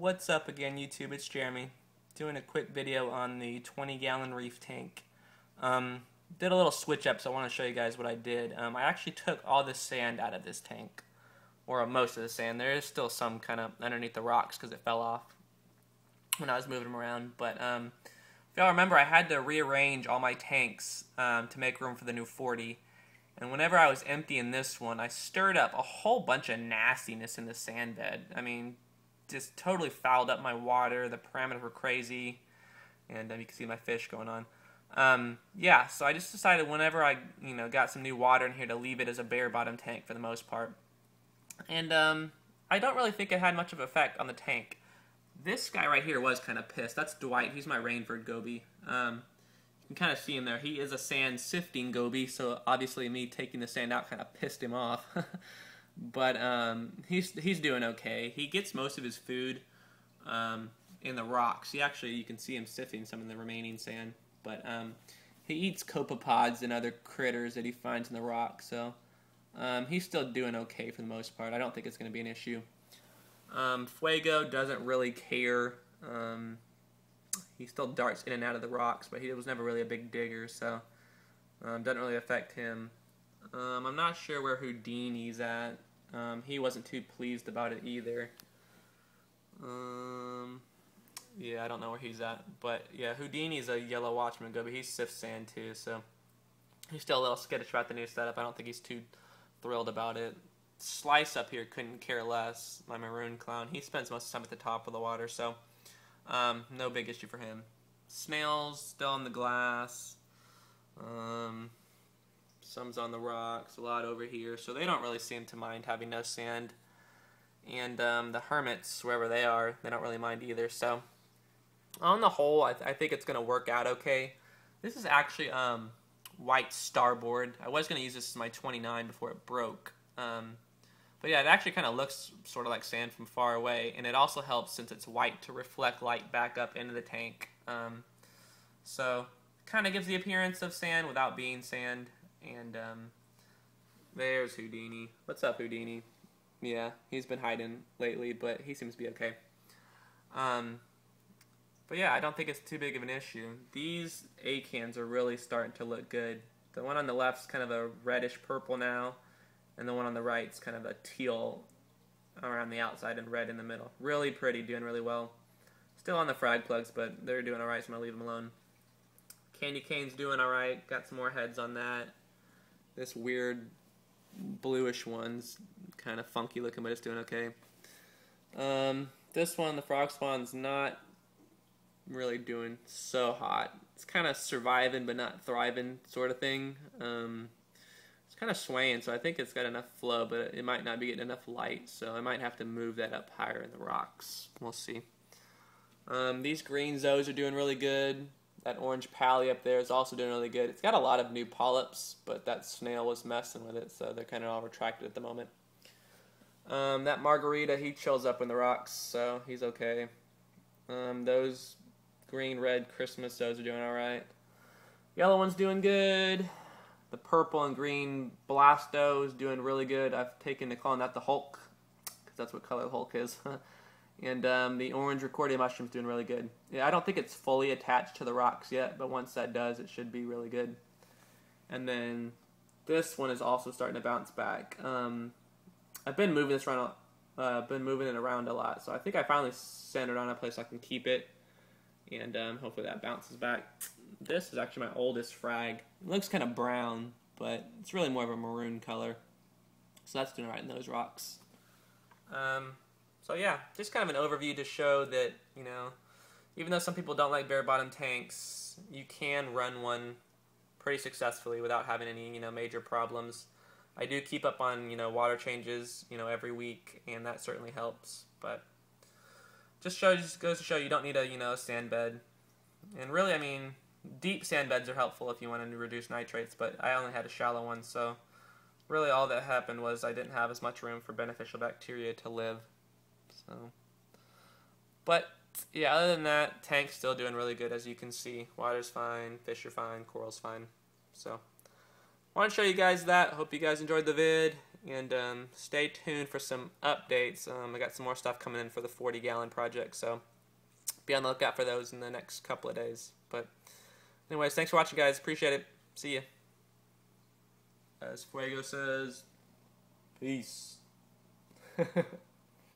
What's up again, YouTube? It's Jeremy, doing a quick video on the 20-gallon reef tank. Did a little switch up, so I want to show you guys what I did. I actually took all the sand out of this tank, or most of the sand. There is still some kind of underneath the rocks because it fell off when I was moving them around. But if y'all remember, I had to rearrange all my tanks to make room for the new 40. And whenever I was emptying this one, I stirred up a whole bunch of nastiness in the sand bed. I mean, just totally fouled up my water. The parameters were crazy. And you can see my fish going on. Yeah, so I just decided whenever I got some new water in here to leave it as a bare bottom tank for the most part. And I don't really think it had much of an effect on the tank. This guy right here was kind of pissed. That's Dwight. He's my rainbird goby. You can kind of see him there. He is a sand sifting goby, so obviously me taking the sand out kind of pissed him off. But he's doing okay. He gets most of his food in the rocks. You can see him sifting some of the remaining sand. But he eats copepods and other critters that he finds in the rocks. So he's still doing okay for the most part. I don't think it's going to be an issue. Fuego doesn't really care. He still darts in and out of the rocks, but he was never really a big digger, so doesn't really affect him. I'm not sure where Houdini's at. He wasn't too pleased about it either. Yeah, I don't know where he's at, but yeah, Houdini's a yellow watchman goby. He sifts sand too, so he's still a little skittish about the new setup. I don't think he's too thrilled about it. Slice up here couldn't care less. My maroon clown, he spends most of the time at the top of the water, so no big issue for him. Snails still on the glass. Some's on the rocks, a lot over here, so they don't really seem to mind having no sand. And the hermits, wherever they are, they don't really mind either. So on the whole, I think it's going to work out okay. This is actually white starboard. I was going to use this as my 29 before it broke. But yeah, it actually kind of looks sort of like sand from far away, and it also helps since it's white to reflect light back up into the tank. So kind of gives the appearance of sand without being sand. And there's Houdini. What's up, Houdini? Yeah, he's been hiding lately, but he seems to be okay. But yeah, I don't think it's too big of an issue. These acans are really starting to look good. The one on the left is kind of a reddish purple now. And the one on the right is kind of a teal around the outside and red in the middle. Really pretty, doing really well. Still on the frag plugs, but they're doing alright, so I'm going to leave them alone. Candy cane's doing alright. Got some more heads on that. This weird bluish one's kind of funky looking, but it's doing okay. This one, the frog spawn's not really doing so hot. It's kind of surviving but not thriving sort of thing. It's kind of swaying, so I think it's got enough flow, but it might not be getting enough light, so I might have to move that up higher in the rocks. We'll see. These green zoes are doing really good. That orange pally up there is also doing really good. It's got a lot of new polyps, but that snail was messing with it, so they're kind of all retracted at the moment. That margarita, he chills up in the rocks, so he's okay. Those green-red Christmas zoes are doing alright. Yellow one's doing good. The purple and green Blasto is doing really good. I've taken to calling that the Hulk, because that's what color the Hulk is. And the orange Recordia mushroom is doing really good. Yeah, I don't think it's fully attached to the rocks yet, but once that does, it should be really good. And then this one is also starting to bounce back. I've been moving this around, been moving it around a lot, so I think I finally centered on a place I can keep it, and hopefully that bounces back. This is actually my oldest frag. It looks kind of brown, but it's really more of a maroon color. So that's doing right in those rocks. So yeah, just kind of an overview to show that, even though some people don't like bare bottom tanks, you can run one pretty successfully without having any, major problems. I do keep up on, water changes, every week, and that certainly helps. But just goes to show you don't need a, sand bed. And really, I mean, deep sand beds are helpful if you want to reduce nitrates, but I only had a shallow one, so really all that happened was I didn't have as much room for beneficial bacteria to live. So, but yeah, other than that, tank's still doing really good, as you can see. Water's fine, fish are fine, coral's fine. So, want to show you guys that. Hope you guys enjoyed the vid, and stay tuned for some updates. I got some more stuff coming in for the 40-gallon project, so be on the lookout for those in the next couple of days. But anyways, thanks for watching, guys. Appreciate it. See ya. As Fuego says, peace.